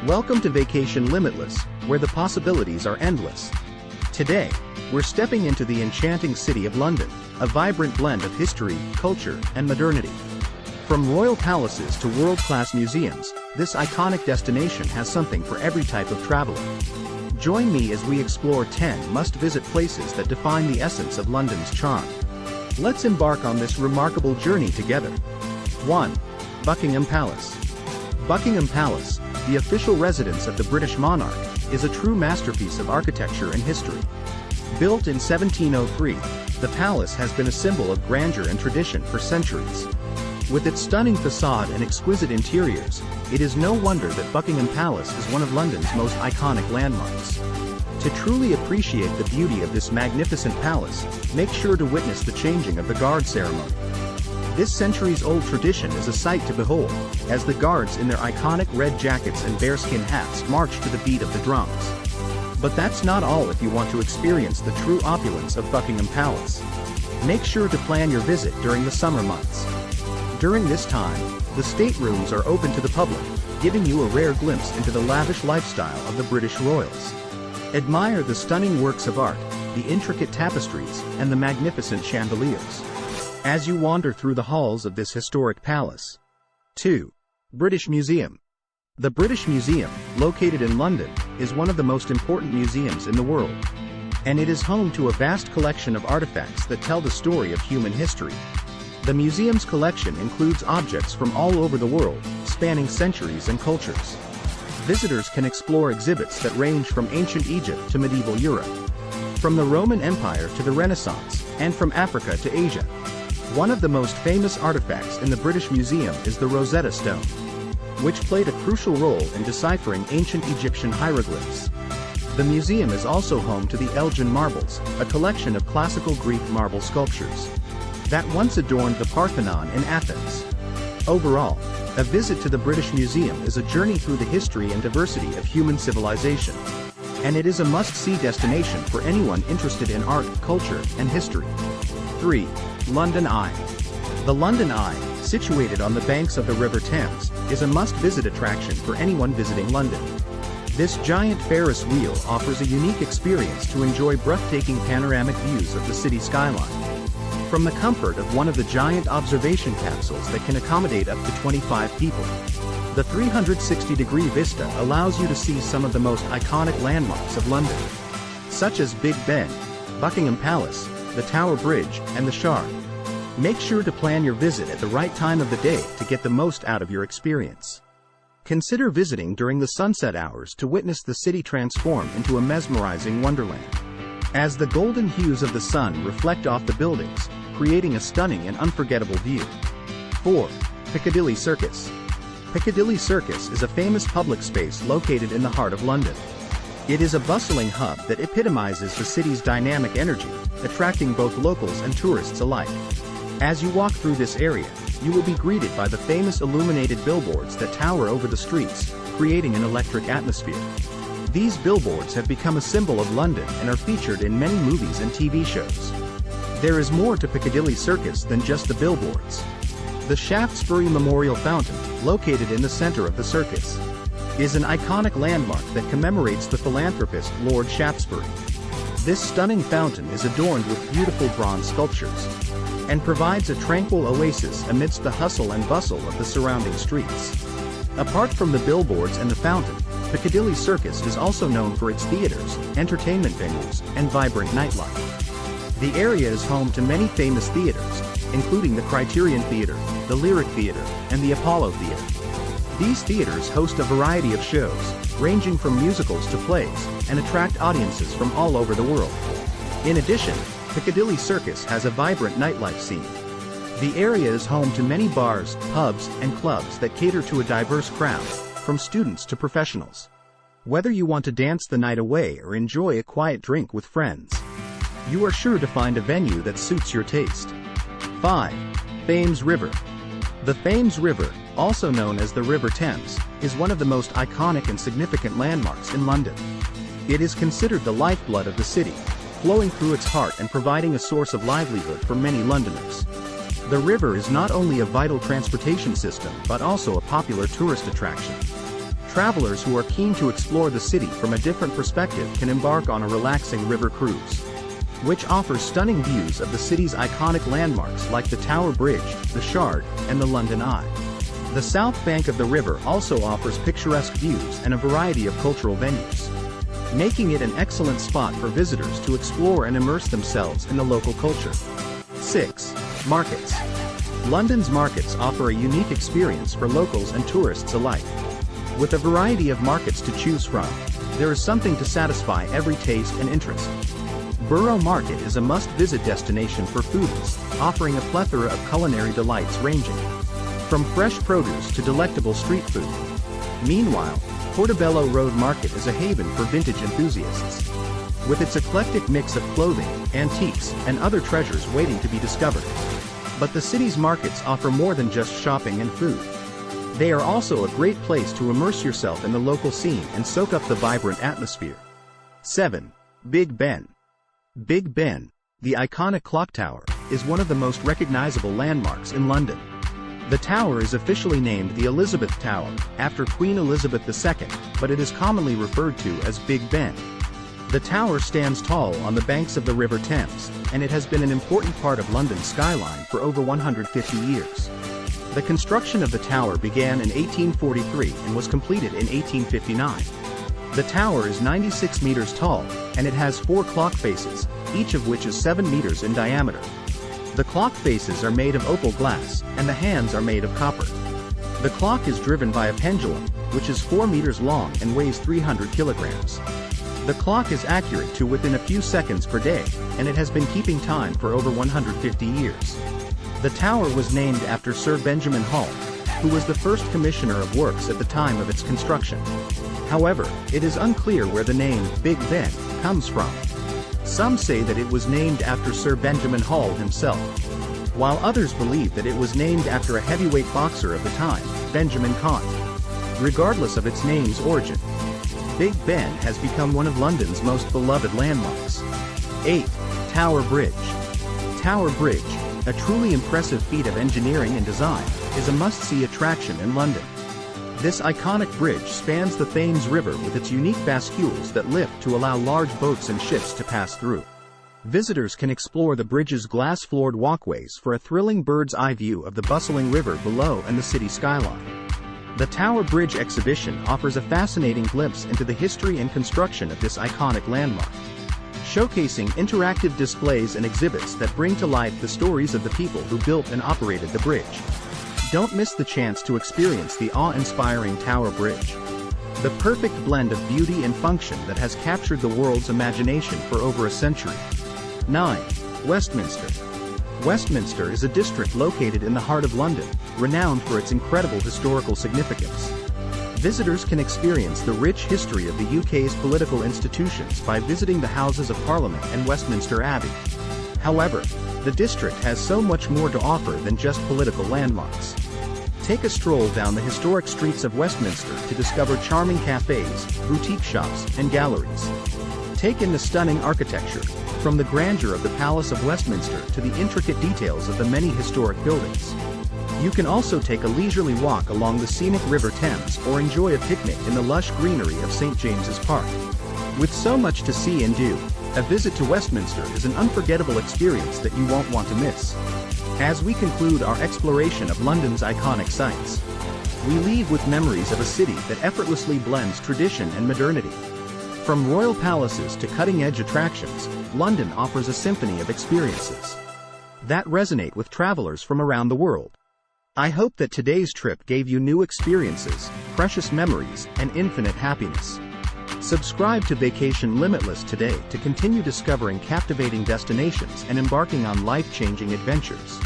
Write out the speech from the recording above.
Welcome to Vacation Limitless, where the possibilities are endless. Today, we're stepping into the enchanting city of London, a vibrant blend of history, culture, and modernity. From royal palaces to world-class museums, this iconic destination has something for every type of traveler. Join me as we explore 10 must-visit places that define the essence of London's charm. Let's embark on this remarkable journey together. 1. Buckingham Palace. Buckingham Palace, the official residence of the British monarch, is a true masterpiece of architecture and history. Built in 1703, the palace has been a symbol of grandeur and tradition for centuries. With its stunning facade and exquisite interiors, it is no wonder that Buckingham Palace is one of London's most iconic landmarks. To truly appreciate the beauty of this magnificent palace, make sure to witness the changing of the guard ceremony. This centuries-old tradition is a sight to behold, as the guards in their iconic red jackets and bearskin hats march to the beat of the drums. But that's not all if you want to experience the true opulence of Buckingham Palace. Make sure to plan your visit during the summer months. During this time, the staterooms are open to the public, giving you a rare glimpse into the lavish lifestyle of the British royals. Admire the stunning works of art, the intricate tapestries, and the magnificent chandeliers as you wander through the halls of this historic palace. 2. British Museum. The British Museum, located in London, is one of the most important museums in the world. And it is home to a vast collection of artifacts that tell the story of human history. The museum's collection includes objects from all over the world, spanning centuries and cultures. Visitors can explore exhibits that range from ancient Egypt to medieval Europe, from the Roman Empire to the Renaissance, and from Africa to Asia. One of the most famous artifacts in the British Museum is the Rosetta Stone, which played a crucial role in deciphering ancient Egyptian hieroglyphs. The museum is also home to the Elgin Marbles, a collection of classical Greek marble sculptures that once adorned the Parthenon in Athens. Overall, a visit to the British Museum is a journey through the history and diversity of human civilization. And it is a must-see destination for anyone interested in art, culture, and history. 3. London Eye. The London Eye, situated on the banks of the River Thames, is a must-visit attraction for anyone visiting London. This giant Ferris wheel offers a unique experience to enjoy breathtaking panoramic views of the city skyline. From the comfort of one of the giant observation capsules that can accommodate up to 25 people, the 360-degree vista allows you to see some of the most iconic landmarks of London, such as Big Ben, Buckingham Palace, the Tower Bridge, and the Shard. Make sure to plan your visit at the right time of the day to get the most out of your experience. Consider visiting during the sunset hours to witness the city transform into a mesmerizing wonderland, as the golden hues of the sun reflect off the buildings, creating a stunning and unforgettable view. 4. Piccadilly Circus. Piccadilly Circus is a famous public space located in the heart of London. It is a bustling hub that epitomizes the city's dynamic energy, attracting both locals and tourists alike. As you walk through this area, you will be greeted by the famous illuminated billboards that tower over the streets, creating an electric atmosphere. These billboards have become a symbol of London and are featured in many movies and TV shows. There is more to Piccadilly Circus than just the billboards. The Shaftesbury Memorial Fountain, located in the center of the circus, is an iconic landmark that commemorates the philanthropist Lord Shaftesbury. This stunning fountain is adorned with beautiful bronze sculptures and provides a tranquil oasis amidst the hustle and bustle of the surrounding streets. Apart from the billboards and the fountain, Piccadilly Circus is also known for its theaters, entertainment venues, and vibrant nightlife. The area is home to many famous theaters, including the Criterion Theatre, the Lyric Theatre, and the Apollo Theatre. These theaters host a variety of shows, ranging from musicals to plays, and attract audiences from all over the world. In addition, Piccadilly Circus has a vibrant nightlife scene. The area is home to many bars, pubs, and clubs that cater to a diverse crowd, from students to professionals. Whether you want to dance the night away or enjoy a quiet drink with friends, you are sure to find a venue that suits your taste. 5. Thames River. The Thames River, also known as the River Thames, is one of the most iconic and significant landmarks in London. It is considered the lifeblood of the city, flowing through its heart and providing a source of livelihood for many Londoners. The river is not only a vital transportation system but also a popular tourist attraction. Travelers who are keen to explore the city from a different perspective can embark on a relaxing river cruise, which offers stunning views of the city's iconic landmarks like the Tower Bridge, the Shard, and the London Eye. The south bank of the river also offers picturesque views and a variety of cultural venues, making it an excellent spot for visitors to explore and immerse themselves in the local culture. 6. Markets. London's markets offer a unique experience for locals and tourists alike. With a variety of markets to choose from, there is something to satisfy every taste and interest. Borough Market is a must-visit destination for foodies, offering a plethora of culinary delights ranging from fresh produce to delectable street food. Meanwhile, Portobello Road Market is a haven for vintage enthusiasts, with its eclectic mix of clothing, antiques, and other treasures waiting to be discovered. But the city's markets offer more than just shopping and food. They are also a great place to immerse yourself in the local scene and soak up the vibrant atmosphere. 7. Big Ben. Big Ben, the iconic clock tower, is one of the most recognizable landmarks in London. The tower is officially named the Elizabeth Tower, after Queen Elizabeth II, but it is commonly referred to as Big Ben. The tower stands tall on the banks of the River Thames, and it has been an important part of London's skyline for over 150 years. The construction of the tower began in 1843 and was completed in 1859. The tower is 96 meters tall, and it has 4 clock faces, each of which is 7 meters in diameter. The clock faces are made of opal glass, and the hands are made of copper. The clock is driven by a pendulum, which is 4 meters long and weighs 300 kilograms. The clock is accurate to within a few seconds per day, and it has been keeping time for over 150 years. The tower was named after Sir Benjamin Hall, who was the first commissioner of works at the time of its construction. However, it is unclear where the name Big Ben comes from. Some say that it was named after Sir Benjamin Hall himself, while others believe that it was named after a heavyweight boxer of the time, Benjamin Kahn. Regardless of its name's origin, Big Ben has become one of London's most beloved landmarks. 8. Tower Bridge. Tower Bridge, a truly impressive feat of engineering and design, is a must-see attraction in London. This iconic bridge spans the Thames River with its unique bascules that lift to allow large boats and ships to pass through. Visitors can explore the bridge's glass-floored walkways for a thrilling bird's-eye view of the bustling river below and the city skyline. The Tower Bridge exhibition offers a fascinating glimpse into the history and construction of this iconic landmark, showcasing interactive displays and exhibits that bring to life the stories of the people who built and operated the bridge. Don't miss the chance to experience the awe-inspiring Tower Bridge, the perfect blend of beauty and function that has captured the world's imagination for over a century. 9. Westminster. Westminster is a district located in the heart of London, renowned for its incredible historical significance. Visitors can experience the rich history of the UK's political institutions by visiting the Houses of Parliament and Westminster Abbey. However, the district has so much more to offer than just political landmarks. Take a stroll down the historic streets of Westminster to discover charming cafes, boutique shops, and galleries. Take in the stunning architecture, from the grandeur of the Palace of Westminster to the intricate details of the many historic buildings. You can also take a leisurely walk along the scenic River Thames or enjoy a picnic in the lush greenery of St. James's Park. With so much to see and do, a visit to Westminster is an unforgettable experience that you won't want to miss. As we conclude our exploration of London's iconic sites, we leave with memories of a city that effortlessly blends tradition and modernity. From royal palaces to cutting-edge attractions, London offers a symphony of experiences that resonate with travelers from around the world. I hope that today's trip gave you new experiences, precious memories, and infinite happiness. Subscribe to Vacation Limitless today to continue discovering captivating destinations and embarking on life-changing adventures.